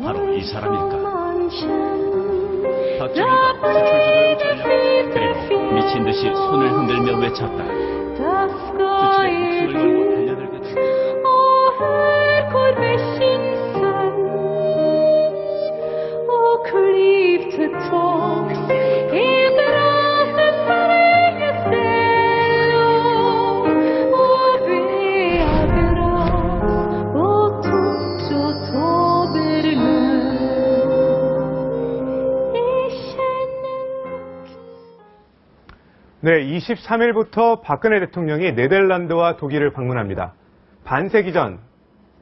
바로 이 사람일까? 박정희가 수출주를 전력 그리고 미친 듯이 손을 흔들며 외쳤다. 수출에 목숨을 걸고 달려들게 된다. 네, 23일부터 박근혜 대통령이 네덜란드와 독일을 방문합니다. 반세기 전,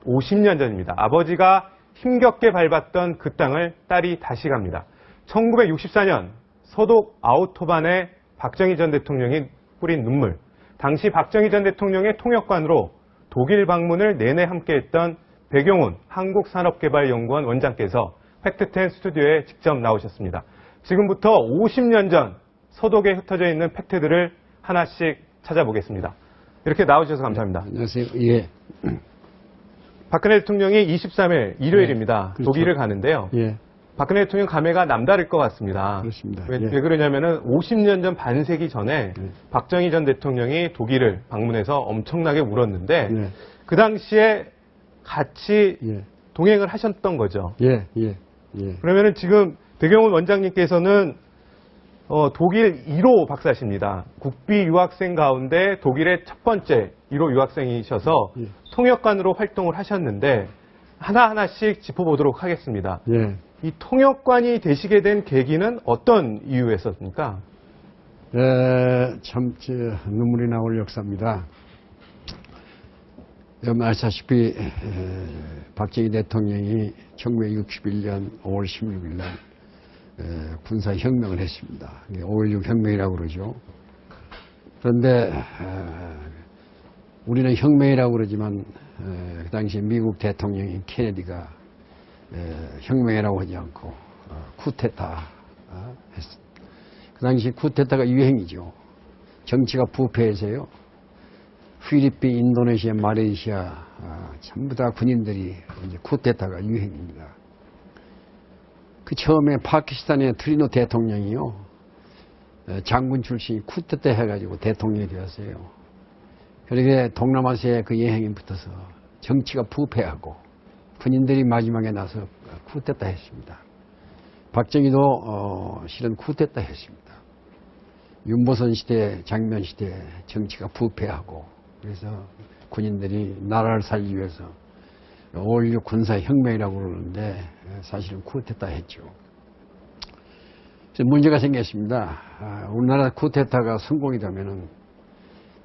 50년 전입니다. 아버지가 힘겹게 밟았던 그 땅을 딸이 다시 갑니다. 1964년 서독 아우토반에 박정희 전 대통령이 뿌린 눈물. 당시 박정희 전 대통령의 통역관으로 독일 방문을 내내 함께했던 백용훈 한국산업개발연구원 원장께서 팩트10 스튜디오에 직접 나오셨습니다. 지금부터 50년 전 서독에 흩어져 있는 팩트들을 하나씩 찾아보겠습니다. 이렇게 나와주셔서 감사합니다. 안녕하세요. 예. 박근혜 대통령이 23일 일요일입니다. 네, 그렇죠. 독일을 가는데요. 예. 박근혜 대통령 감회가 남다를 것 같습니다. 그렇습니다. 왜 예. 그러냐면은 50년 전 반세기 전에 박정희 전 대통령이 독일을 방문해서 엄청나게 울었는데 예. 그 당시에 같이 예. 동행을 하셨던 거죠. 예. 예. 예. 그러면은 지금 백용훈 원장님께서는 독일 1호 박사십니다. 국비 유학생 가운데 독일의 첫 번째 1호 유학생이셔서 예. 통역관으로 활동을 하셨는데 하나하나씩 짚어보도록 하겠습니다. 예. 이 통역관이 되시게 된 계기는 어떤 이유였습니까? 참 눈물이 나올 역사입니다. 여러분 아시다시피 박정희 대통령이 1961년 5월 16일 날 군사혁명을 했습니다. 5.16 혁명이라고 그러죠. 그런데 우리는 혁명이라고 그러지만 그 당시 미국 대통령인 케네디가 혁명이라고 하지 않고 쿠데타 했습니다. 그 당시 쿠데타가 유행이죠. 정치가 부패해서요. 필리핀, 인도네시아, 말레이시아 전부 다 군인들이 이제 쿠데타가 유행입니다. 그 처음에 파키스탄의 트리노 대통령이요. 장군 출신이 쿠데타 해가지고 대통령이 되었어요. 그렇게 동남아시아의 그 여행이 붙어서 정치가 부패하고 군인들이 마지막에 나서 쿠데타 했습니다. 박정희도 실은 쿠데타 했습니다. 윤보선 시대, 장면 시대 정치가 부패하고 그래서 군인들이 나라를 살기 위해서 5.16 군사혁명이라고 그러는데 사실은 쿠데타 했죠. 문제가 생겼습니다. 우리나라 쿠데타가 성공이 되면은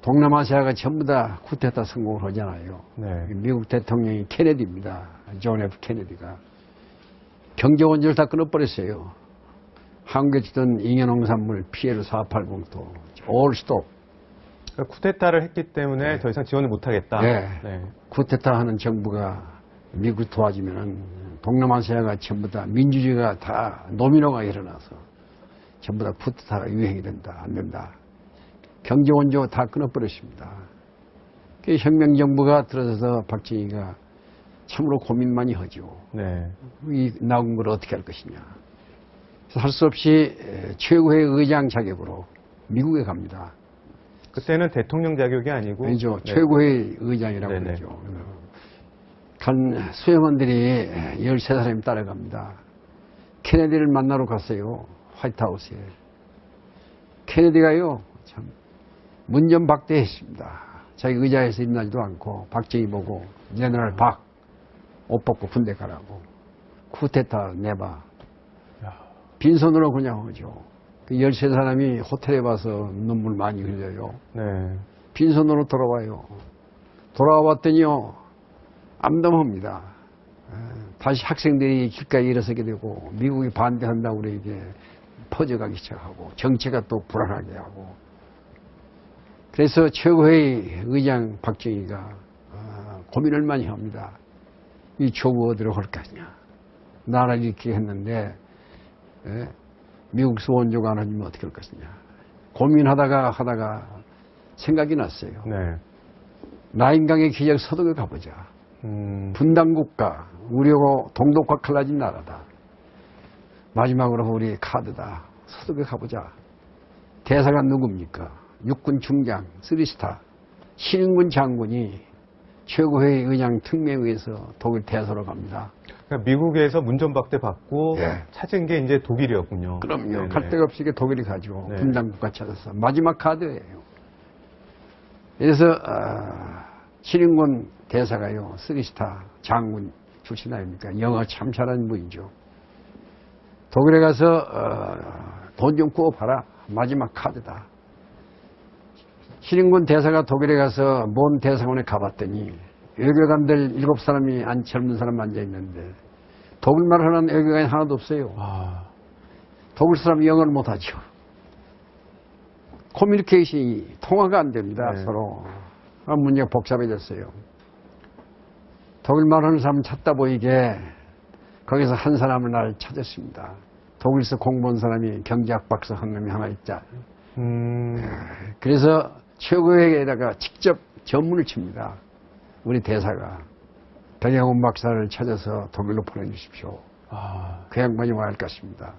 동남아시아가 전부 다 쿠데타 성공을 하잖아요. 네. 미국 대통령이 케네디입니다. 존 F 케네디가 경제 원조를 다 끊어버렸어요. 한국에 주던 잉여농산물 피해를 480도 all stop. 그러니까 쿠데타를 했기 때문에 더 이상 지원을 못하겠다. 네. 네. 쿠데타 하는 정부가 미국이 도와주면은 동남아시아가 전부 다 민주주의가 다 노미노가 일어나서 전부 다 쿠데타가 유행이 된다. 안 된다. 경제 원조 다 끊어버렸습니다. 그 혁명정부가 들어서서 박정희가 참으로 고민 많이 하죠. 네. 이 나온 걸 어떻게 할 것이냐. 할 수 없이 최고의 의장 자격으로 미국에 갑니다. 그때는 대통령 자격이 아니고 아니죠. 네. 최고의 의장이라고 네네. 그러죠. 간 수행원들이 13사람이 따라갑니다. 케네디를 만나러 갔어요. 화이트하우스에. 케네디가요. 참 문전박대했습니다. 자기 의자에서 일어나지도 않고 박정희 보고 제너럴 박 옷 벗고 군대 가라고. 쿠데타 내봐. 빈손으로 그냥 오죠. 그 13사람이 호텔에 와서 눈물 많이 흘려요. 네. 빈손으로 돌아와요. 돌아와 봤더니요. 암담합니다. 다시 학생들이 길가에 일어서게 되고 미국이 반대한다고 우리에게 퍼져가기 시작하고 정치가 또 불안하게 하고 그래서 최고회의 의장 박정희가 고민을 많이 합니다. 이 조국 어디로 갈 거냐. 나라를 이렇게 했는데 미국에서 원조가 안 해주면 어떻게 할 것이냐. 고민하다가 생각이 났어요. 네. 라인강의 기적 서독에 가보자. 분단국가, 우리하고 동독과 갈라진 나라다. 마지막으로 우리 카드다. 서독에 가보자. 대사가 누굽니까? 육군 중장, 3스타, 신인군 장군이 최고회의 의장 특명에 의해서 독일 대사로 갑니다. 그러니까 미국에서 문전박대 받고 예. 찾은 게 이제 독일이었군요. 그럼요. 네네. 갈 데가 없이 독일이 가죠. 네. 분단국가 찾아서. 마지막 카드예요. 그래서 신인군 대사가요. 3스타 장군 출신 아닙니까? 영어 참 잘하는 분이죠. 독일에 가서 돈 좀 구워봐라. 마지막 카드다. 신인군 대사가 독일에 가서 먼 대사관에 가봤더니 외교관들 7사람이 젊은 사람 앉아있는데 독일말 하는 외교관이 하나도 없어요. 독일 사람이 영어를 못하죠. 커뮤니케이션이 통화가 안 됩니다. 네. 서로. 문제가 복잡해졌어요. 독일말 하는 사람 찾다 보이게 거기서 한 사람을 날 찾았습니다. 독일에서 공부한 사람이 경제학 박사 한 놈이 하나 있자. 그래서 최고회의에다가 직접 전문을 칩니다. 우리 대사가 백영훈 박사를 찾아서 독일로 보내주십시오. 그 양반이 와야 할 것입니다.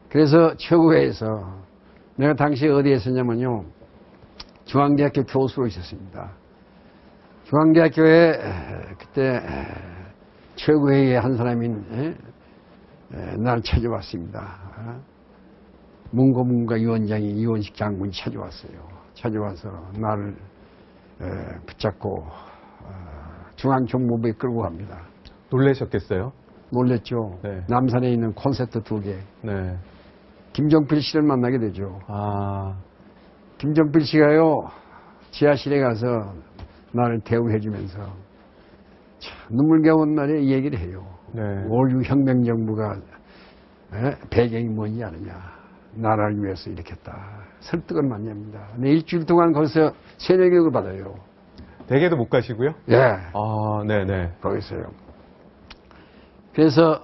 그래서 최고회에서 내가 당시에 어디에 있었냐면요. 중앙대학교 교수로 있었습니다. 중앙대학교에 그때 최고회의의 한 사람인 나를 찾아왔습니다. 문고문과 위원장이 이원식 장군이 찾아왔어요. 찾아와서 나를 붙잡고 중앙정보부에 끌고 갑니다. 놀라셨겠어요? 놀랬죠. 네. 남산에 있는 콘서트 2개. 네. 김정필 씨를 만나게 되죠. 김정필 씨가요. 지하실에 가서 나를 대우해주면서 눈물겨운 날에 이 얘기를 해요. 네. 5.16 혁명정부가 배경이 뭔지 아느냐. 나라를 위해서 일으켰다. 설득을 많이 합니다. 근데 일주일 동안 거기서 세뇌교육을 받아요. 댁에도 못 가시고요? 예. 네네. 거기서요. 그래서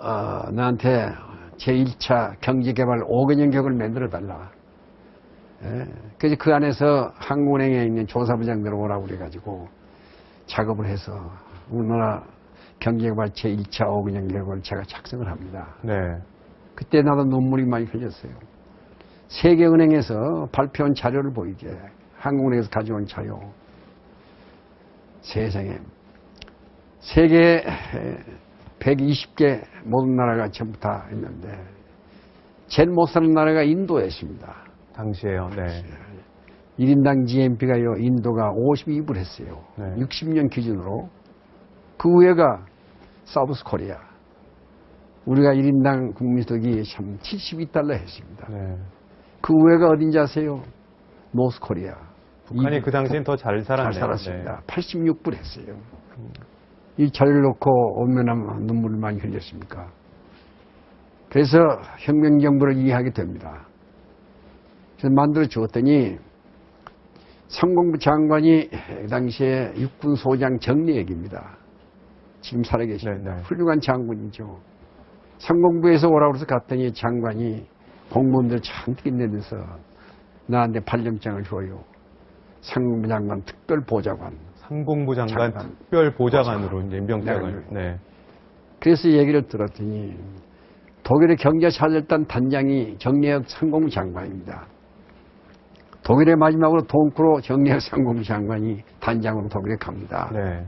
나한테 제1차 경제개발 5개년 계획을 만들어달라. 그래서 그 안에서 한국은행에 있는 조사부장들 오라고 그래가지고 작업을 해서 우리나라 경제개발 제1차 5개년 계획을 제가 작성을 합니다. 네. 그때 나도 눈물이 많이 흘렸어요. 세계은행에서 발표한 자료를 보이게 한국은행에서 가져온 자료. 세상에 세계 120개 모든 나라가 전부 다 있는데 제일 못 사는 나라가 인도였습니다. 당시에요. 네. 1인당 GNP가요. 인도가 52불 했어요. 네. 60년 기준으로. 그 위에가 사우스 코리아. 우리가 1인당 국민소득이 참 72달러 했습니다. 네. 그 위에가 어딘지 아세요? 노스 코리아. 북한이 그 당시엔 더 잘 살았네요. 잘 살았습니다. 86불 했어요. 이 자리를 놓고 얼마나 눈물을 많이 흘렸습니까? 그래서 혁명정부를 이해하게 됩니다. 그래서 만들어 주었더니 상공부 장관이 그 당시에 육군소장 정리액입니다. 지금 살아계십니다. 네. 훌륭한 장군이죠. 상공부에서 오라고 해서 갔더니 장관이 공무원들 잔뜩 있는데서 나한테 발령장을 줘요. 상공부 장관 특별보좌관. 상공부 장관 특별보좌관으로 이제 임명장을. 네. 그래서 얘기를 들었더니 독일의 경제차절단 단장이 정리혁 상공부 장관입니다. 독일의 마지막으로 동크로 정리혁 상공부 장관이 단장으로 독일에 갑니다. 네.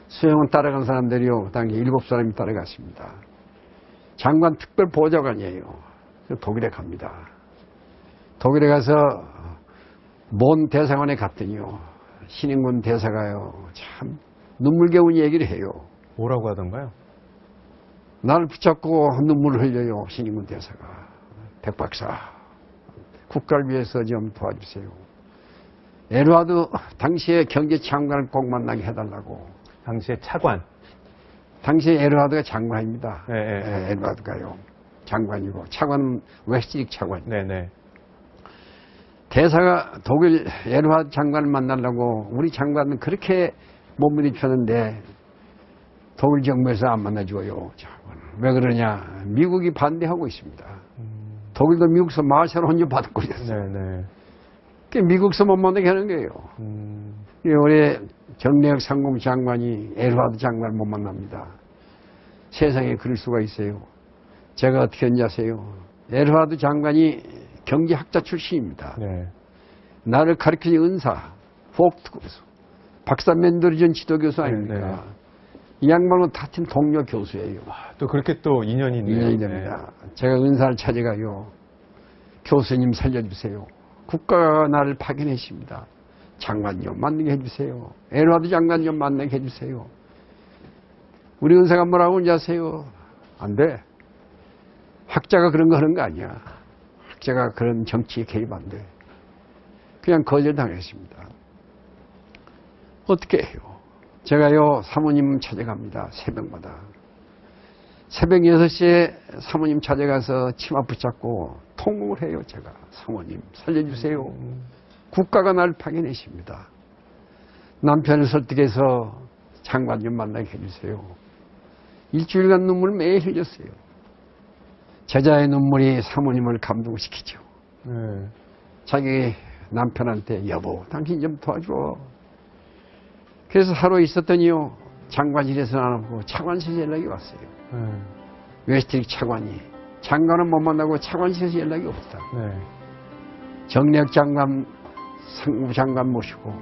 수영은 따라간 사람들이요. 그 당시 7사람이 따라갔습니다. 장관 특별보좌관이에요. 독일에 갑니다. 독일에 가서 먼 대사관에 갔더니요. 신인군 대사가요. 참 눈물겨운 얘기를 해요. 뭐라고 하던가요? 나를 붙잡고 눈물을 흘려요. 신인군 대사가. 백 박사, 국가를 위해서 좀 도와주세요. 에르와드 당시에 경제장관을 꼭 만나게 해달라고 당시에 차관. 당시에 에르하드가 장관입니다. 네, 네. 에르하드가요. 장관이고 차관은 웨스트릭 차관. 네네. 대사가 독일 에르하드 장관을 만나려고 우리 장관은 그렇게 못 부딪혔는데 독일 정부에서 안 만나줘요. 왜 그러냐? 미국이 반대하고 있습니다. 독일도 미국서 마샬 혼주 받고 있었어요. 네네. 미국서 못 만나게 하는 거예요. 우리 정래혁 상무부 장관이 에르하드 장관을 못 만납니다. 세상에 그럴 수가 있어요. 제가 어떻게 했는지 아세요? 에르하드 장관이 경제학자 출신입니다. 네. 나를 가르친 은사, 포크트고스, 박사 맨더리전 지도교수 아닙니까? 네, 네. 이 양반은 같은 동료 교수예요. 또 그렇게 또 인연이 있네요. 인연이 됩니다. 제가 은사를 찾아가요. 교수님 살려주세요. 국가가 나를 파견했습니다. 장관 좀 만나게 해주세요. 에르하드 장관 좀 만나게 해주세요. 우리 은사가 뭐라고 하는지 아세요? 안 돼. 학자가 그런 거 하는 거 아니야. 학자가 그런 정치에 개입 안 돼. 그냥 거절당했습니다. 어떻게 해요? 제가요, 사모님 찾아갑니다. 새벽마다. 새벽 6시에 사모님 찾아가서 치마 붙잡고 통곡을 해요, 제가. 사모님, 살려주세요. 국가가 날 파견했습니다. 남편을 설득해서 장관 좀 만나게 해주세요. 일주일간 눈물을 매일 흘렸어요. 제자의 눈물이 사모님을 감동시키죠. 네. 자기 남편한테 여보, 당신 좀 도와줘. 그래서 하루 있었더니요, 장관실에서 안 오고 차관실에서 연락이 왔어요. 웨스트릭 차관이. 장관은 못 만나고 차관실에서 연락이 없다. 네. 정래혁 장관, 상무부 장관 모시고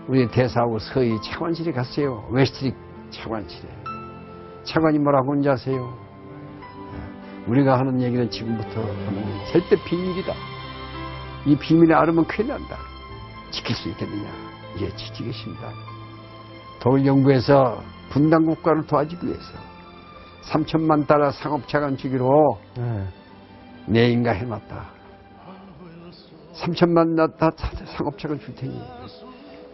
우리 대사하고 서희 차관실에 갔어요. 웨스트릭 차관실에. 차관이 뭐라고 하는지 아세요? 우리가 하는 얘기는 지금부터 하는 절대 비밀이다. 이 비밀을 알으면 큰일 난다. 지킬 수 있겠느냐? 예, 지키겠습니다. 독일 정부에서 분단 국가를 도와주기 위해서 3천만 달러 상업차관 주기로 내인가 해놨다. 3천만 달러 상업차관 줄 테니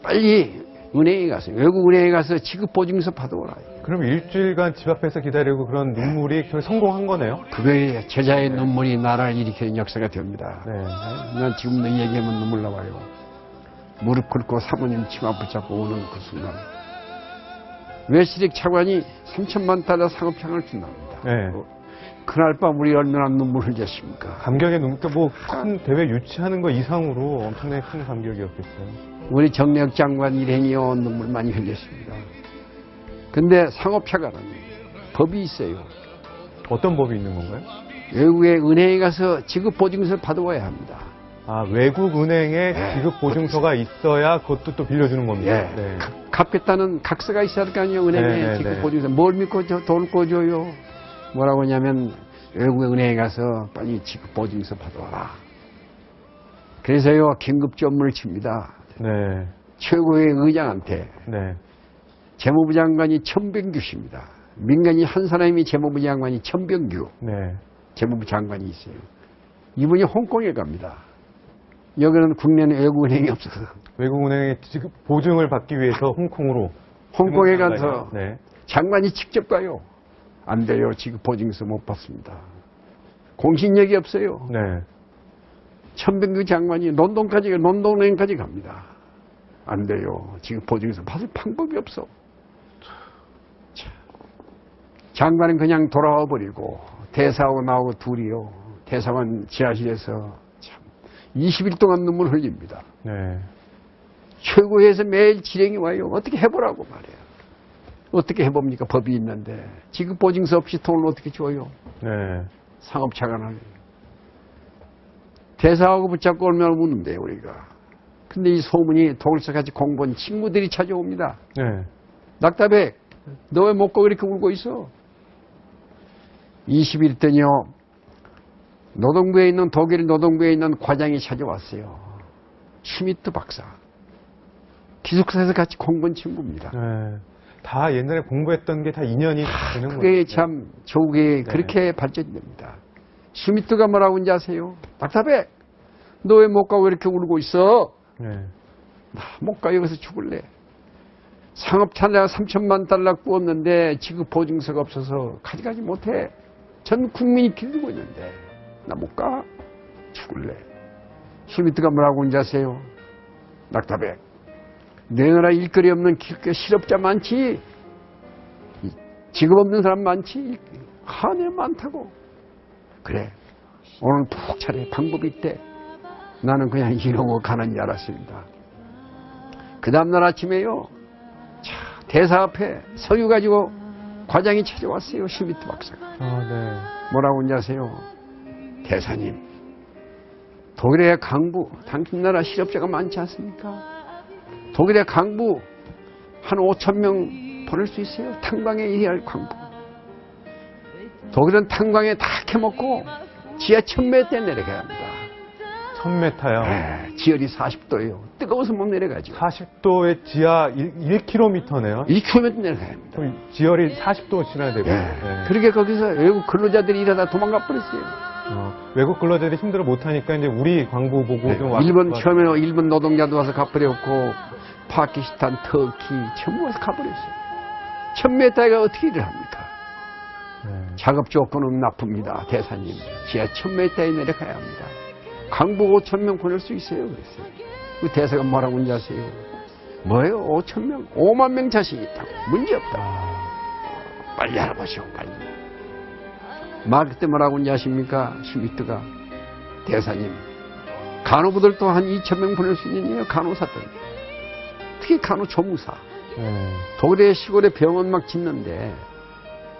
빨리 은행에 가서, 외국 은행에 가서 지급보증서 받아오라. 그럼 일주일간 집 앞에서 기다리고 그런 눈물이 성공한 거네요? 그게 제자의 눈물이 나라를 일으키는 역사가 됩니다. 네. 난 지금도 얘기하면 눈물 나와요. 무릎 꿇고 사모님 치마 붙잡고 오는 그 순간. 웨스트릭 차관이 3천만 달러 상업창을 준답니다. 네. 그날 밤 우리 얼마나 눈물 흘렸습니까? 감격의 눈물, 큰 대회 유치하는 거 이상으로 엄청나게 큰 감격이었겠어요. 우리 정래혁 장관 일행이요, 눈물 많이 흘렸습니다. 근데 상업차관은 법이 있어요. 어떤 법이 있는 건가요? 외국의 은행에 가서 지급보증서를 받아와야 합니다. 아, 외국 은행에 네. 지급보증서가 있어야 그것도 또 빌려주는 겁니다. 예. 네. 갚겠다는 각서가 있어야 할 거 아니에요, 은행에. 네, 네, 지급보증서. 뭘 믿고 돈을 꿔줘요? 뭐라고 하냐면, 외국의 은행에 가서 빨리 지급보증서 받아와라. 그래서요, 긴급조문을 칩니다. 네. 최고의 의장한테. 네. 재무부 장관이 천병규 씨입니다. 민간인 한 사람이 재무부 장관이 천병규. 네. 재무부 장관이 있어요. 이분이 홍콩에 갑니다. 여기는 국내는 외국은행이 없어서. 외국은행에 지급 보증을 받기 위해서 홍콩으로. 홍콩에 가서 네. 장관이 직접 가요. 안 돼요. 지급 보증서 못 받습니다. 공신력이 없어요. 네. 천병규 장관이 런던은행까지 갑니다. 안 돼요. 지급 보증서 받을 방법이 없어. 장관은 그냥 돌아와 버리고 대사하고 나하고 둘이요. 대사관 지하실에서 참 20일 동안 눈물 흘립니다. 네. 최고에서 매일 지령이 와요. 어떻게 해보라고 말해요. 어떻게 해봅니까? 법이 있는데. 지급 보증서 없이 돈을 어떻게 줘요? 네. 상업차관을. 대사하고 붙잡고 얼마나 우는데 우리가. 근데 이 소문이 독일서 같이 공부한 친구들이 찾아옵니다. 네. 낙타백, 너 왜 못 가고 이렇게 울고 있어? 20일 때요, 노동부에 있는, 독일 노동부에 있는 과장이 찾아왔어요. 슈미트 박사. 기숙사에서 같이 공부한 친구입니다. 네. 다 옛날에 공부했던 게 다 인연이 되는 거예요. 그게 참 조국에 그렇게 발전됩니다. 슈미트가 뭐라고 하는지 아세요? 낙타백, 너 왜 못 가고 이렇게 울고 있어? 네. 나 못 가, 여기서 죽을래. 상업차량 3천만 달러 꾸었는데 지급 보증서가 없어서 가져가지 못해. 전 국민이 기다리고 있는데 나 못 가. 죽을래. 슈미트가 뭐라고 하는지 아세요? 낙타백. 내 나라 일거리 없는 실업자 많지. 직업 없는 사람 많지. 한일 많다고. 그래. 오늘 푹 차례 방법이 있대. 나는 그냥 이러고 가는 줄 알았습니다. 그 다음날 아침에요. 자, 대사 앞에 서류 가지고 과장이 찾아왔어요. 슈미트 박사가. 네. 뭐라고 하는지 아세요? 대사님, 독일의 강부, 당신 나라 실업자가 많지 않습니까? 독일의 강부 한 5천 명 보낼 수 있어요. 탄광에 일할 강부. 독일은 탄광에 다 캐먹고 지하 1000m에 내려가야 합니다. 1000m요? 네, 지열이 40도예요. 뜨거워서 못 내려가죠. 40도의 지하 1km네요. 1km 내려가야 합니다. 그럼 지열이 40도씩이나 되고. 네. 그렇게 거기서 외국 근로자들이 일하다 도망가 버렸어요. 외국 근로자들이 힘들어 못하니까 이제 우리 광부 보고 네. 좀 일본 처음에는 일본 노동자도 와서 가버렸고 파키스탄, 터키 전부 와서 가버렸어요. 1000m가 어떻게 일을 합니까? 네. 작업 조건은 나쁩니다. 대사님. 지하 1000m에 내려가야 합니다. 강부 5,000명 보낼 수 있어요. 그랬어요. 그 대사가 뭐라고 하는지 아세요? 뭐예요? 5,000명? 5만 명 자신이 있다고. 문제없다. 빨리 알아보시오. 빨리. 말 그때 뭐라고 하는지 아십니까? 슈미트가. 대사님. 간호부들도 한 2,000명 보낼 수 있느냐요? 간호사들. 특히 간호조무사. 독일의 시골에 병원 막 짓는데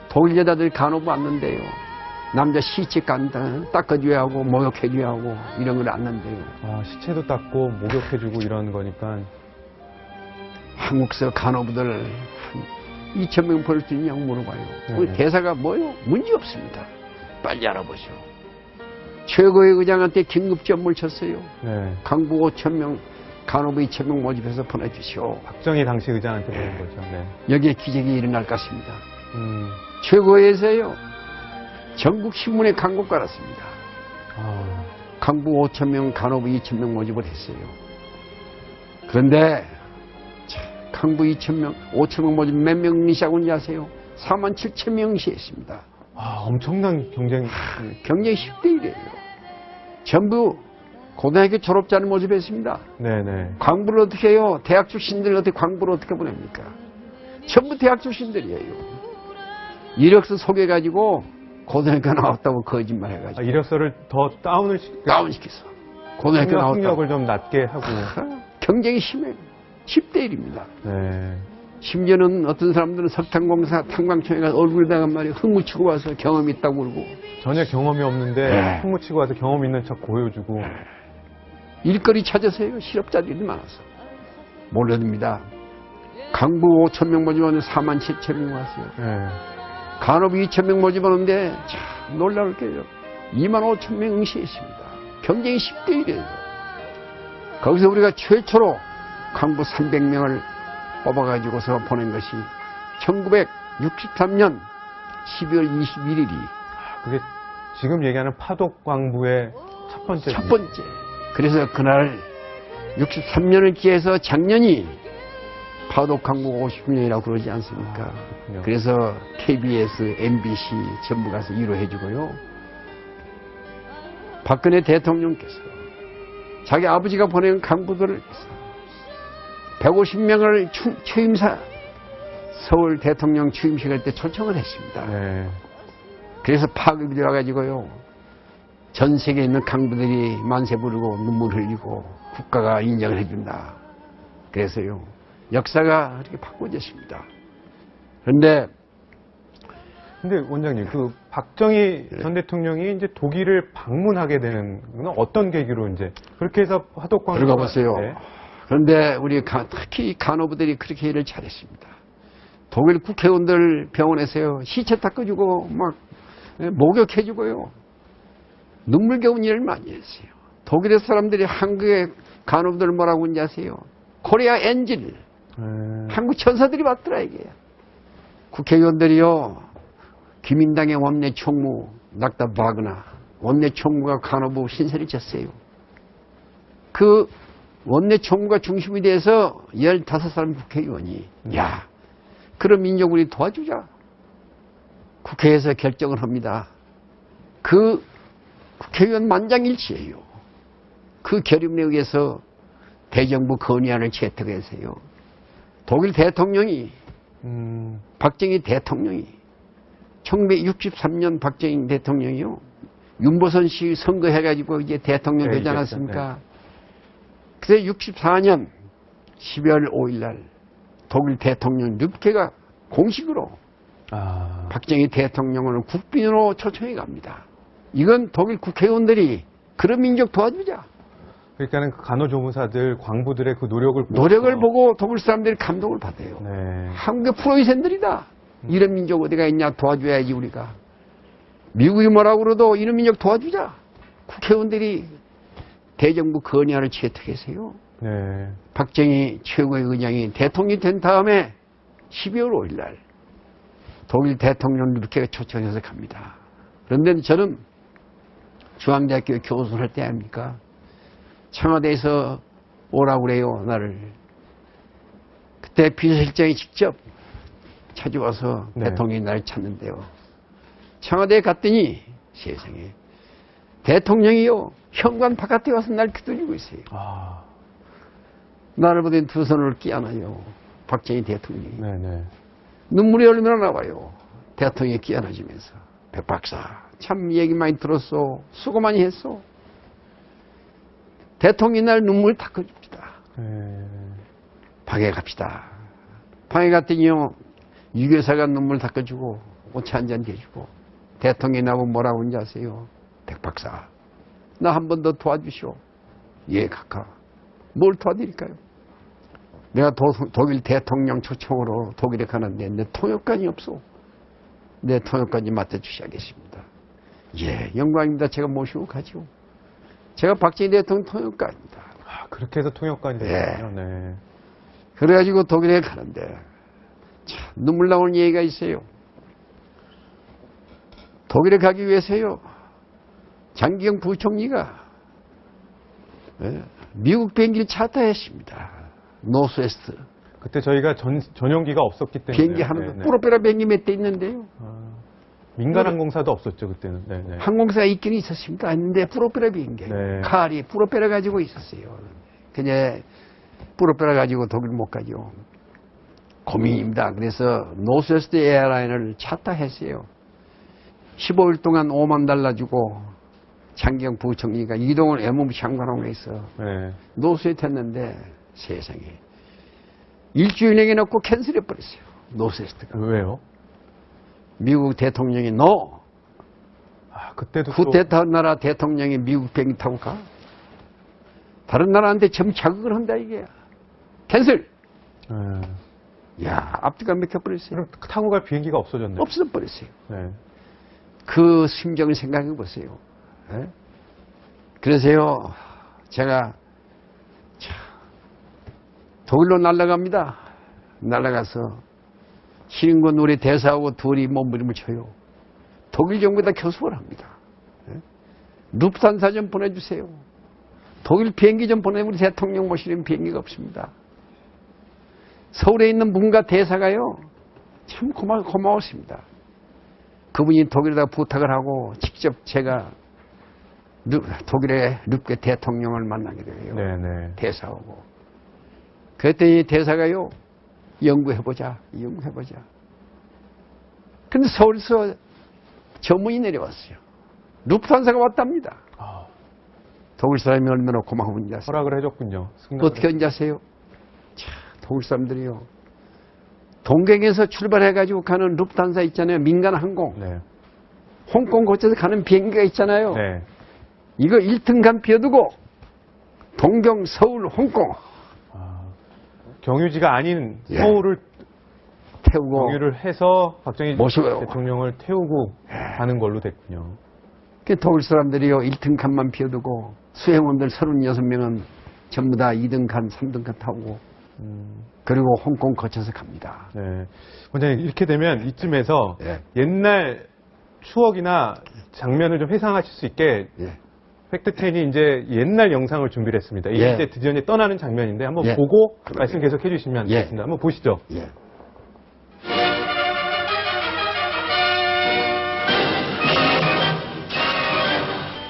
독일 여자들 간호부 왔는데요. 남자 시체 닦아줘야 하고 목욕해줘야 하고 이런 걸 안는데요. 시체도 닦고 목욕해주고 이런 거니까. 한국서 간호부들 한 2,000명 보낼 수 있냐고 물어봐요. 네. 대사가 뭐요? 문제 없습니다. 빨리 알아보시오. 최고의 의장한테 긴급 전무를 쳤어요. 네. 강부 5,000명, 간호부 2,000명 모집해서 보내주시오. 박정희 당시 의장한테 보낸 거죠. 네. 여기에 기적이 일어날 것입니다. 음. 최고에서요. 전국 신문에 광고 깔았습니다. 강부 5,000명, 간호부 2,000명 모집을 했어요. 그런데 강부 2,000명, 5,000명 모집 몇 명이 시작한지 아세요? 47,000명이 시했습니다. 엄청난 경쟁. 경쟁이 10대 1이에요. 전부 고등학교 졸업자를 모집했습니다. 네네. 광부를 어떻게 해요? 대학 출신들 어떻게 광부를 어떻게 보냅니까? 전부 대학 출신들이에요. 이력서 소개해가지고 고등학교 나왔다고 거짓말 해가지고. 이력서를 더 다운시켜서. 고등학교 나왔다고. 학력을 좀 낮게 하고. 경쟁이 심해요. 10대 1입니다. 네. 심지어는 어떤 사람들은 석탄공사 탄광청에 가서 얼굴에다가 말이야 흙 묻히고 와서 경험이 있다고 그러고. 전혀 경험이 없는데 네. 흙 묻히고 와서 경험 있는 척 보여주고. 일거리 찾으세요. 실업자들이 많아서. 몰라듭니다. 강부 5,000명 모집하는데 47,000명 왔어요. 네. 간호부 2,000명 모집하는데 참 놀라울 게요. 25,000명 응시했습니다. 경쟁이 10대 1이에요. 거기서 우리가 최초로 강부 300명을 뽑아가지고서 보낸 것이 1963년 12월 21일이 그게 지금 얘기하는 파독광부의 첫 번째. 첫 번째. 그래서 그날 63년을 기해서 작년이 파독광부 50년이라고 그러지 않습니까? 그래서 KBS, MBC 전부 가서 위로해주고요. 박근혜 대통령께서 자기 아버지가 보낸 강부들을 150명을 취임사 서울 대통령 취임식 할 때 초청을 했습니다. 네. 그래서 파급이 들어가지고요. 전 세계에 있는 강부들이 만세 부르고 눈물 흘리고 국가가 인정을 해준다. 그래서요. 역사가 이렇게 바꿔졌습니다. 그런데 원장님, 그 박정희 전 대통령이 이제 독일을 방문하게 되는 건 어떤 계기로 이제 그렇게 해서 화독광부 들어가 보세요. 네. 그런데 우리 특히 간호부들이 그렇게 일을 잘했습니다. 독일 국회의원들 병원에서요. 시체 닦아주고 막 목욕해주고요. 눈물겨운 일을 많이 했어요. 독일의 사람들이 한국의 간호부들 뭐라고 하는지 아세요? 코리아 엔젤. 한국 천사들이 왔더라 이게. 국회의원들이요. 기민당의 원내 총무 낙타 바그나 원내 총무가 간호부 신세를 졌어요. 그 원내 총무가 중심이 돼서 15사람 국회의원이 야, 그런 민족 우리 도와주자. 국회에서 결정을 합니다. 그 국회의원 만장일치예요. 그 결의문에 의해서 대정부 건의안을 채택했어요. 독일 대통령이 박정희 대통령이 1963년 박정희 대통령이요. 윤보선 씨 선거해가지고 이제 대통령 되지 않았습니까? 그래서 64년 12월 5일 날 독일 대통령 르케가 공식으로 박정희 대통령을 국빈으로 초청해 갑니다. 이건 독일 국회의원들이 그런 민족 도와주자. 그러니까는 그 간호조무사들, 광부들의 그 노력을 보고 독일 사람들이 감동을 받아요. 네. 한국의 프로이센들이다. 이런 민족 어디가 있냐 도와줘야지 우리가. 미국이 뭐라고 그러도 이런 민족 도와주자. 국회의원들이 대정부 건의안을 채택했어요. 네. 박정희 최고의 의장이 대통령이 된 다음에 12월 5일 날 독일 대통령 르케가 초청해서 갑니다. 그런데 저는 중앙대학교 교수를 할 때 아닙니까? 청와대에서 오라고 그래요, 나를. 그때 비서실장이 직접 찾아와서 네. 대통령이 나를 찾는데요. 청와대에 갔더니 세상에 대통령이요, 현관 바깥에 와서 날 기다리고 있어요. 나를 보더니 두 손을 끼안아요. 박정희 대통령이. 네네. 눈물이 얼마나 나와요. 대통령이 끼안아지면서. 백 박사, 참 얘기 많이 들었어. 수고 많이 했어. 대통령이 날 눈물 닦아줍시다. 방에 갑시다. 방에 갔더니요, 유교사가 눈물 닦아주고 오차 한잔 대주고 대통령이 나보고 뭐라고 하는지 아세요? 백 박사, 나 한 번 더 도와주시오. 예, 각하. 뭘 도와드릴까요? 내가 독일 대통령 초청으로 독일에 가는데 내 통역관이 없어. 내 통역관이 맡아주셔야겠습니다. 예, 영광입니다. 제가 모시고 가죠. 제가 박정희 대통령 통역관입니다. 그렇게 해서 통역관이 됐군요. 네. 그래가지고 독일에 가는데 참 눈물 나오는 얘기가 있어요. 독일에 가기 위해서요, 장기영 부총리가 미국 비행기를 차타했습니다. 노스웨스트. 그때 저희가 전용기가 없었기 때문에. 비행기 하는 프로펠러 비행기 몇 대 있는데요. 민간 항공사도 없었죠, 그때는. 네네. 항공사가 있긴 있었습니다. 있는데 프로펠러 비행기. 네. 칼이 프로펠러 가지고 있었어요. 그냥 프로펠러 가지고 독일 못 가죠. 고민입니다. 그래서 노스웨스트 에어라인을 차타했어요. 15일 동안 $50,000 주고 장기영 부총리가 이동을 외무부 장관하고 해서 노스웨스트 했는데 세상에 일주일 내에 놓고 캔슬해버렸어요. 노스웨스트가. 왜요? 미국 대통령이 너 그때도 쿠데타 나라 대통령이 미국 비행기 타고 가? 다른 나라한테 점 자극을 한다 이게. 캔슬. 야, 앞뒤가 맥혀버렸어요. 그럼 타고 갈 비행기가 없어졌네요. 없어버렸어요. 네. 그 심정을 생각해 보세요. 네? 그래서요, 제가 독일로 날아갑니다. 날아가서 신인권 우리 대사하고 둘이 몸부림을 쳐요. 독일 정부에다 교섭을 합니다. 네? 루프탄사 좀 보내주세요. 독일 비행기 좀 보내면 우리 대통령 모시는 비행기가 없습니다. 서울에 있는 문가 대사가요, 참 고마웠습니다. 그분이 독일에다 부탁을 하고 직접 제가 독일의 르케 대통령을 만나게 돼요. 네네. 대사하고. 그랬더니 대사가요, 연구해보자. 근데 서울에서 전문이 내려왔어요. 루프탄사가 왔답니다. 독일 사람이 얼마나 고마운지 아세요? 허락을 해줬군요. 어떻게 하는지 아세요? 참, 독일 사람들이요, 동경에서 출발해가지고 가는 루프탄사 있잖아요. 민간 항공. 네. 홍콩 거쳐서 가는 비행기가 있잖아요. 네. 이거 1등간 비워두고 동경, 서울, 홍콩 경유지가 아닌 서울을 태우고 경유를 해서 박정희 모시고요. 대통령을 태우고 가는 걸로 됐군요. 독일 사람들이요, 1등간만 비워두고 수행원들 36명은 전부 다 2등간, 3등간 타고 그리고 홍콩 거쳐서 갑니다. 네. 원장님, 이렇게 되면 이쯤에서 네. 옛날 추억이나 장면을 좀 회상하실 수 있게 팩트10이 이제 옛날 영상을 준비를 했습니다. 이게 예. 이제 드디어 이제 떠나는 장면인데 한번 예. 보고 말씀 계속 해주시면 예. 되겠습니다. 한번 보시죠. 예.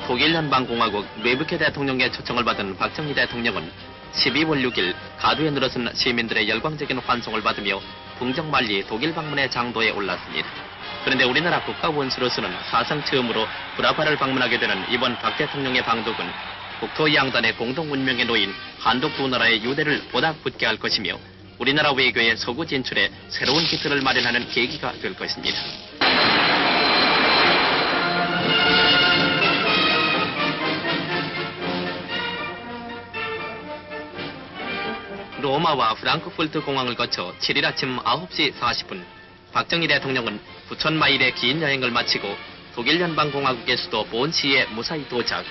독일 연방공화국 뇌부케 대통령의 초청을 받은 박정희 대통령은 12월 6일 가두에 늘어선 시민들의 열광적인 환송을 받으며 풍정만리 독일 방문의 장도에 올랐습니다. 그런데 우리나라 국가원수로서는 사상 처음으로 브라바를 방문하게 되는 이번 박 대통령의 방독은 국토 양단의 공동 운명에 놓인 한독 두 나라의 유대를 보다 굳게 할 것이며 우리나라 외교의 서구 진출에 새로운 기틀을 마련하는 계기가 될 것입니다. 로마와 프랑크푸르트 공항을 거쳐 7일 아침 9시 40분 박정희 대통령은 9,000마일의 긴 여행을 마치고 독일 연방공화국의 수도 본시에 무사히 도착,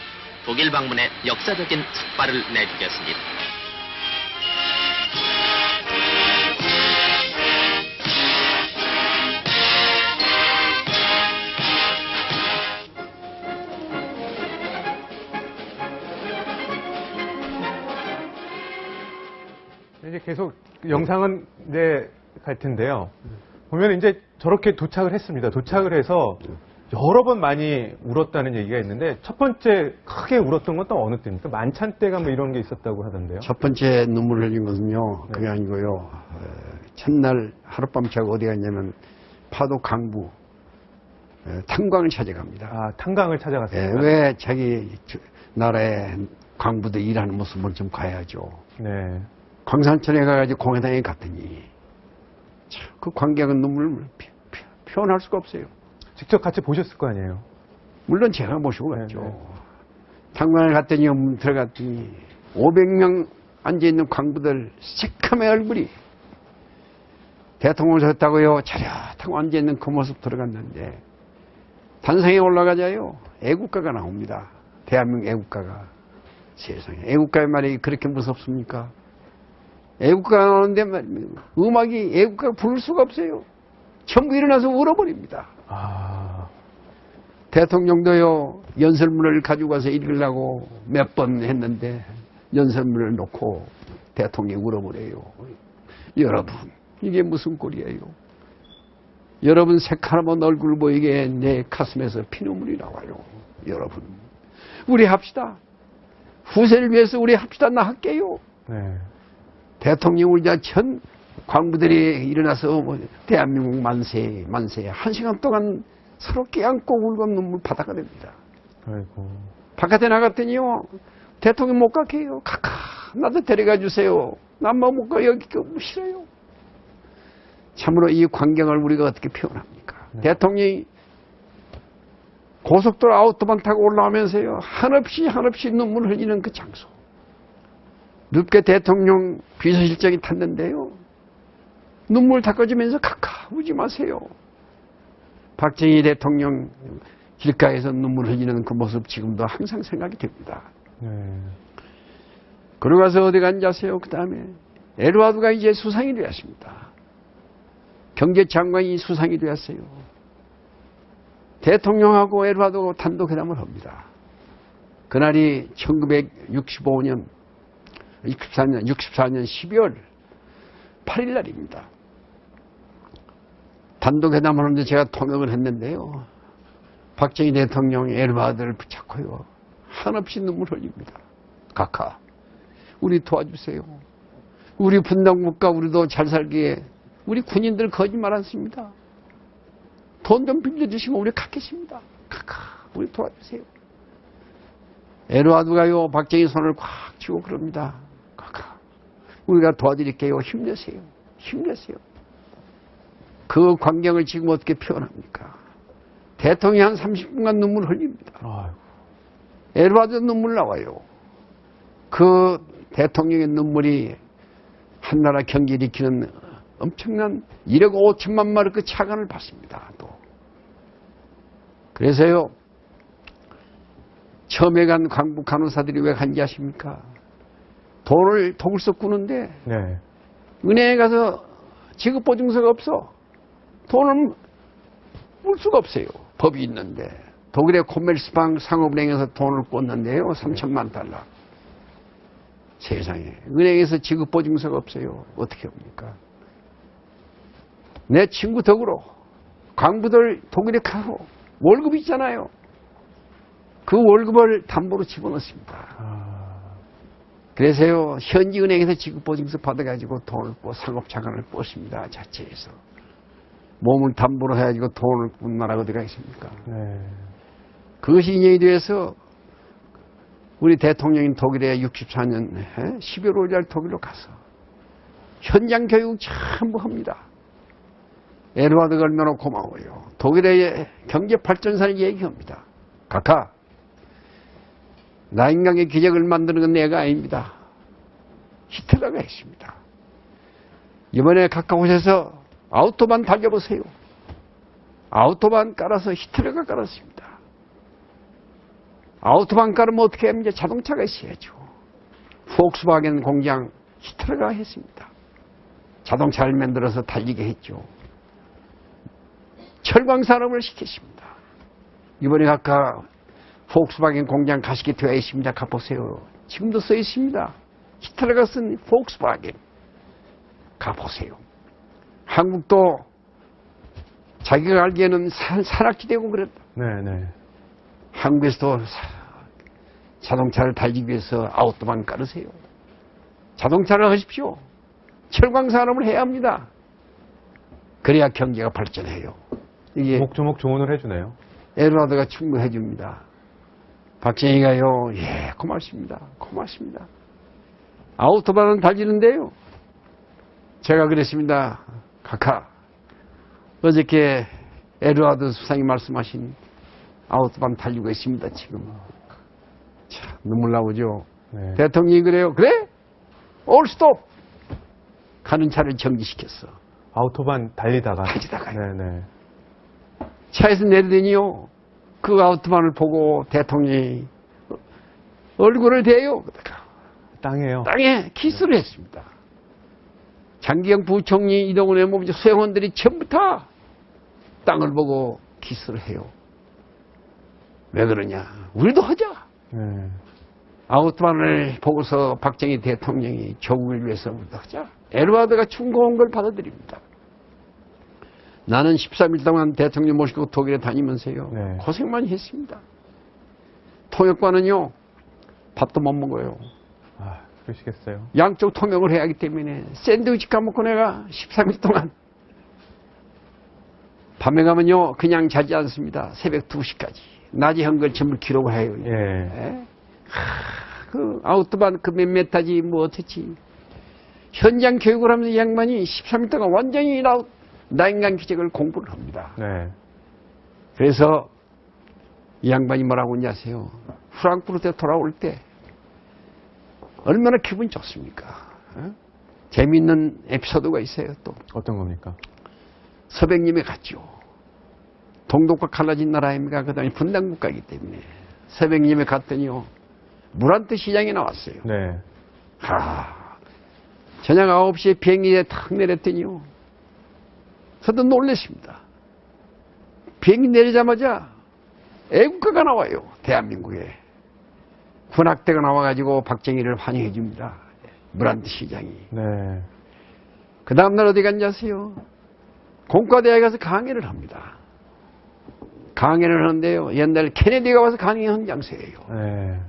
독일 방문에 역사적인 첫발을 내디뎠습니다. 이제 계속 영상은 이제 갈 텐데요. 보면 이제 저렇게 도착을 했습니다. 도착을 해서 여러 번 많이 울었다는 얘기가 있는데 첫 번째 크게 울었던 건 또 어느 때입니까? 만찬 때가 뭐 이런 게 있었다고 하던데요. 첫 번째 눈물을 흘린 것은요, 그게 아니고요. 첫날 하룻밤 자고 어디 갔냐면 파도 강부 탄광을 찾아갑니다. 아, 탄광을 찾아갔습니다. 왜 자기 나라의 광부들 일하는 모습을 좀 가야죠. 네. 광산천에 가가지고 공회당에 갔더니 참, 그 관객은 눈물을 표현할 수가 없어요. 직접 같이 보셨을 거 아니에요. 물론 제가 모시고 갔죠. 네. 탄광을 갔더니 들어갔더니 500명 앉아있는 광부들 새카매 얼굴이 대통령을 섰다고요. 차렷하고 앉아있는 그 모습 들어갔는데 단상에 올라가자요. 애국가가 나옵니다. 대한민국 애국가가. 세상에 애국가의 말이 그렇게 무섭습니까? 애국가가 나오는데 음악이 애국가가 부를 수가 없어요. 전부 일어나서 울어버립니다. 아, 대통령도요, 연설문을 가지고 가서 읽으려고 몇 번 했는데 연설문을 놓고 대통령이 울어버려요. 여러분, 이게 무슨 꼴이에요? 여러분 새카만 얼굴 보이게 내 가슴에서 피눈물이 나와요. 여러분, 우리 합시다. 후세를 위해서 우리 합시다. 나 할게요. 네. 대통령 울자 전 광부들이 일어나서 대한민국 만세 만세 1시간 동안 서로 껴안고 울고 눈물 바다가 됩니다. 아이고. 바깥에 나갔더니요, 대통령 못 가게 해요. 카카 나도 데려가 주세요. 나만 못 가. 여기 싫어요. 참으로 이 광경을 우리가 어떻게 표현합니까? 네. 대통령이 고속도로 아우토반 타고 올라오면서요, 한없이 눈물 흘리는 그 장소. 늦게 대통령 비서실장이 탔는데요, 눈물 닦아주면서 카카 우지 마세요. 박정희 대통령 길가에서 눈물 흘리는 그 모습 지금도 항상 생각이 됩니다. 네. 그러고 가서 어디 앉으세요. 그 다음에 에드와드가 이제 수상이 되었습니다. 경제장관이 수상이 되었어요. 대통령하고 에드와드가 단독회담을 합니다. 그날이 1964년 12월 8일 날입니다. 단독회담을 하는데 제가 통역을 했는데요. 박정희 대통령이 에드와드를 붙잡고요, 한없이 눈물 흘립니다. 카카, 우리 도와주세요. 우리 분단국가 우리도 잘 살기에 우리 군인들 거짓말 않습니다. 돈 좀 빌려주시면 우리 갖겠습니다. 카카, 우리 도와주세요. 에드와드가요, 박정희 손을 꽉 쥐고 그럽니다. 카카, 우리가 도와드릴게요. 힘내세요. 힘내세요. 그 광경을 지금 어떻게 표현합니까? 대통령이 한 30분간 눈물 흘립니다. 아이고. 에드와드 눈물 나와요. 그 대통령의 눈물이 한나라 경기를 일으키는 엄청난 1억 5천만 마르크 차관을 받습니다. 또. 그래서요, 처음에 간 광부 간호사들이 왜 간지 아십니까? 돈을 독을서 꾸는데 네. 은행에 가서 지급보증서가 없어. 돈을 물 수가 없어요. 법이 있는데. 독일의 코멜스방 상업은행에서 돈을 꽂는데요. 3천만 달러. 세상에. 은행에서 지급보증서가 없어요. 어떻게 합니까? 내 친구 덕으로 광부들 독일에 가고 월급 있잖아요. 그 월급을 담보로 집어넣습니다. 그래서요, 현지 은행에서 지급보증서 받아가지고 돈을 상업자산을 꽂습니다. 자체에서. 몸을 담보로 해가지고 돈을 꾼 나라가 어디가 있습니까? 네. 그것이 그것이 인연이 돼서 우리 대통령인 독일에 64년 12월 5일 독일로 가서 현장 교육 전부 합니다. 에드와드가 얼마나 고마워요. 독일의 경제 발전사를 얘기합니다. 각하, 나인강의 기적을 만드는 건 내가 아닙니다. 히틀러가 했습니다. 이번에 각하 오셔서 아우토반 달려보세요. 아우토반 깔아서 히틀러가 깔았습니다. 아우토반 깔으면 어떻게 합니까? 자동차가 있어야죠. 폭스바겐 공장 히틀러가 했습니다. 자동차를 만들어서 달리게 했죠. 철광 산업을 시켰습니다. 이번에 각하 폭스바겐 공장 가시게 되어 있습니다. 가보세요. 지금도 써 있습니다. 히틀러가 쓴 폭스바겐. 가보세요. 한국도 자기가 알기에는 산악지대고 그랬다. 네네. 한국에서도 자동차를 달리기 위해서 아우토반 깔으세요. 자동차를 하십시오. 철광산업을 해야 합니다. 그래야 경제가 발전해요. 이게 조목조목 조언을 해주네요. 에드와드가 충분해 줍니다. 박정희가요, 예, 고맙습니다. 고맙습니다. 아우토반은 달리는데요. 제가 그랬습니다. 각하, 어저께 에드와드 수상이 말씀하신 아우토반 달리고 있습니다, 지금. 참, 눈물 나오죠. 네. 대통령이 그래요. 그래? 올 스톱! 가는 차를 정지시켰어. 아우토반 달리다가. 네네. 차에서 내리더니요, 그 아우토반을 보고 대통령이 얼굴을 대요. 땅에요. 땅에 키스를 했습니다. 장기영 부총리, 이동훈 외무부 수행원들이 전부 다 땅을 보고 키스를 해요. 왜 그러냐? 우리도 하자. 네. 아우토반을 보고서 박정희 대통령이 조국을 위해서 우리도 하자. 에드와드가 충고한 걸 받아들입니다. 나는 13일 동안 대통령 모시고 독일에 다니면서요. 네. 고생 많이 했습니다. 통역관은요. 밥도 못 먹어요. 아, 그러시겠어요. 양쪽 통역을 해야 하기 때문에 샌드위치 까먹고 내가 13일 동안 밤에 가면요. 그냥 자지 않습니다. 새벽 2시까지. 낮에 한 걸 전부 기록해요. 예. 예? 그 아우토반 그 몇 메타지 뭐 어떻지. 현장 교육을 하면서 이 양반이 13일 동안 완전히 나인강 기적을 공부를 합니다. 네. 그래서 이 양반이 뭐라고 했냐 아세요? 프랑크푸르트에 돌아올 때 얼마나 기분이 좋습니까? 어? 재미있는 에피소드가 있어요. 또 어떤 겁니까? 서백님이 갔죠. 동독과 갈라진 나라 아닙니까? 그 다음에 분단국가이기 때문에 서백님이 갔더니요. 무란트 시장에 나왔어요. 네. 저녁 9시에 비행기에 탁 내렸더니요. 저도 놀랐습니다. 비행기 내리자마자 애국가가 나와요. 대한민국에. 군악대가 나와가지고 박정희를 환영해 줍니다. 무란트 시장이. 네. 그 다음날 어디 갔냐 아세요? 공과대학에 가서 강의를 합니다. 강의를 하는데요. 옛날 케네디가 와서 강의한 장소예요. 네.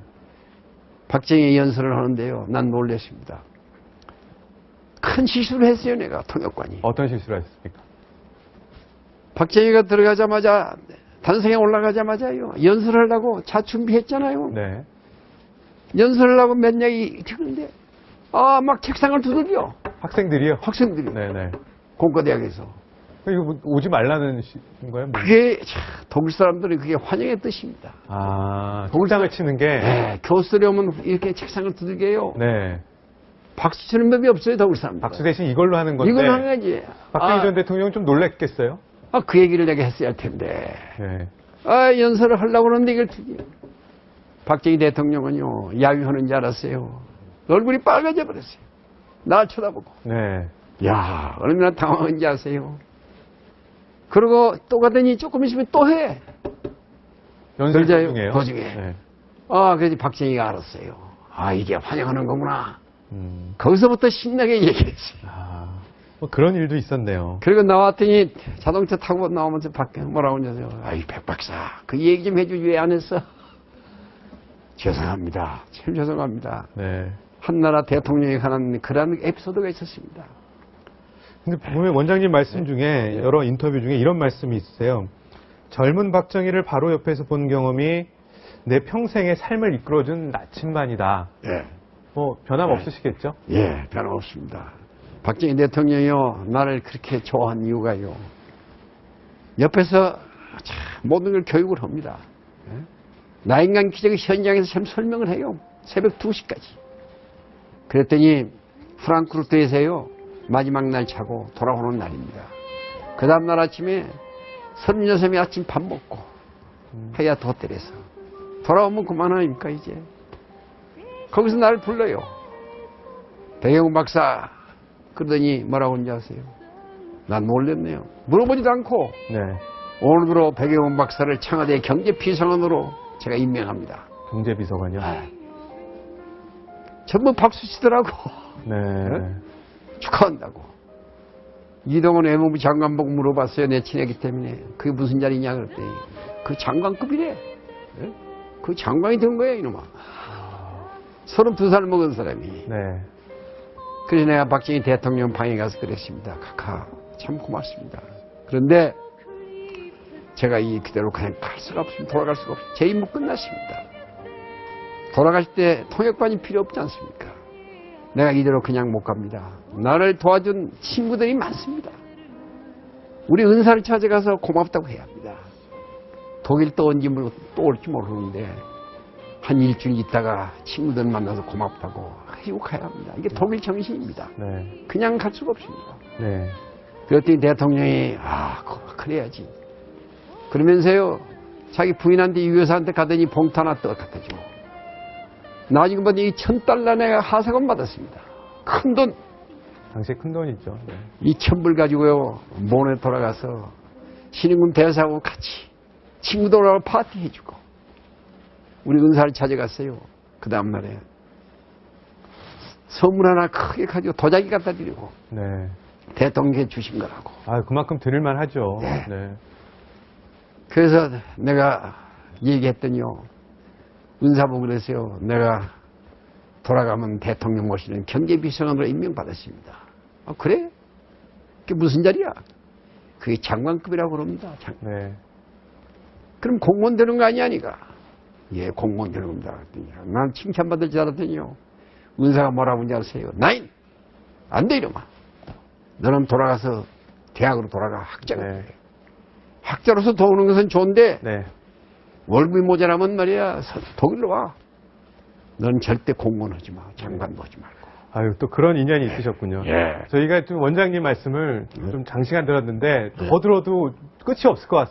박정희 연설을 하는데요. 난 놀랐습니다. 큰 실수를 했어요. 내가 통역관이. 어떤 실수를 하셨습니까? 박정희가 들어가자마자 단성에 올라가자마자요. 연설을 하려고 차 준비했잖아요. 네. 연설을 하고 몇 명이 듣는데 막 책상을 두들겨. 학생들이요? 학생들이. 네네. 공과대학에서. 이거 뭐 오지 말라는 거예요? 뭐. 그게 독일 사람들은 그게 환영의 뜻입니다. 아, 동장을 치는 게. 네, 교수들이 오면 이렇게 책상을 두들겨요. 네. 박수 치는 법이 없어요, 독일 사람들. 박수 대신 이걸로 하는 건데. 이걸 하는 거지. 박정희 전 대통령은 좀 놀랬겠어요? 그 얘기를 내가 했어야 할 텐데. 네. 연설을 하려고 하는데 이걸 박정희 대통령은요, 야유하는 줄 알았어요. 얼굴이 빨개져 버렸어요. 나 쳐다보고. 네. 야, 얼마나 당황한지 아세요? 그러고 또 가더니 조금 있으면 또 해. 연설 그러자요, 도중에요? 도중에. 네. 그래서 박정희가 알았어요. 이게 환영하는 거구나. 음. 거기서부터 신나게 얘기했어요. 뭐 그런 일도 있었네요. 그리고 나왔더니 자동차 타고 나오면서 밖에 뭐라고 하냐고요. 백 박사, 그 얘기 좀 해주지 왜 안 했어? 죄송합니다. 참 죄송합니다. 네. 한나라 대통령에 관한 그런 에피소드가 있었습니다. 근데 보면 원장님 말씀 중에 여러 인터뷰 중에 이런 말씀이 있으세요. 젊은 박정희를 바로 옆에서 본 경험이 내 평생의 삶을 이끌어준 나침반이다. 예. 뭐 변함없으시겠죠? 예, 변함없습니다. 박정희 대통령이요, 나를 그렇게 좋아한 이유가요, 옆에서 참 모든 걸 교육을 합니다. 예? 나인간 기적의 현장에서 참 설명을 해요. 새벽 2시까지. 그랬더니 프랑크푸르트에서요, 마지막 날 차고 돌아오는 날입니다. 그 다음날 아침에 36이 아침 밥 먹고 하얏트 호텔에서 돌아오면 그만 아닙니까 이제. 거기서 나를 불러요. 백영훈 박사. 그러더니 뭐라고 하는지 아세요? 난 놀랬네요. 물어보지도 않고 네. 오늘부로 백영훈 박사를 청와대 경제비서관으로 제가 임명합니다. 경제비서관이요? 전부 박수 치더라고. 네. 축하한다고. 이동원 외무부 장관 보고 물어봤어요. 내 친하기 때문에. 그게 무슨 자리냐 그랬더니 그 장관급이래. 그 장관이 된 거야 이놈아. 32살 먹은 사람이. 네. 그래서 내가 박정희 대통령 방에 가서 그랬습니다. 카카 참 고맙습니다. 그런데 제가 그대로 그냥 갈 수가 없습니다. 돌아갈 수가 없습니다. 제 임무 끝났습니다. 돌아가실 때 통역반이 필요 없지 않습니까? 내가 이대로 그냥 못 갑니다. 나를 도와준 친구들이 많습니다. 우리 은사를 찾아가서 고맙다고 해야 합니다. 독일 또 언제 또 올지 모르는데 한 일주일 있다가 친구들 만나서 고맙다고 하시고 가야 합니다. 이게 독일 정신입니다. 네. 그냥 갈 수가 없습니다. 네. 그랬더니 대통령이 그래야지. 그러면서요 자기 부인한테 유여사한테 가더니 봉투 하나 떠 갖다 줘. 나중에 보니 $1,000 내가 하사금 받았습니다. 큰 돈. 당시에 큰 돈이죠. 네. 2,000불 가지고요 몬에 돌아가서 신임군 대사하고 같이 친구들하고 파티 해주고 우리 은사를 찾아갔어요. 그 다음날에 선물 하나 크게 가지고 도자기 갖다 드리고 네. 대통령께 주신 거라고. 그만큼 드릴만 하죠. 네. 네. 그래서 내가 얘기했더니요 은사보고 그랬어요. 내가 돌아가면 대통령 모시는 경제비서관으로 임명받았습니다. 그래? 그게 무슨 자리야? 그게 장관급이라고 그럽니다. 네. 그럼 공무원 되는 거 아니야, 니가? 예, 공무원 되는 겁니다. 난 칭찬받을 줄 알았더니요. 은사가 뭐라고 하는지 아세요? 나인! 안 돼, 이놈아. 너는 돌아가서 대학으로 돌아가, 학자가. 네. 학자로서 도우는 것은 좋은데, 네. 월급이 모자라면 말이야, 독일로 와. 넌 절대 공무원 하지 마. 장관도 하지 말고. 또 그런 인연이 있으셨군요. 예. 저희가 좀 원장님 말씀을 좀 장시간 들었는데 더 들어도 끝이 없을 것 같습니다.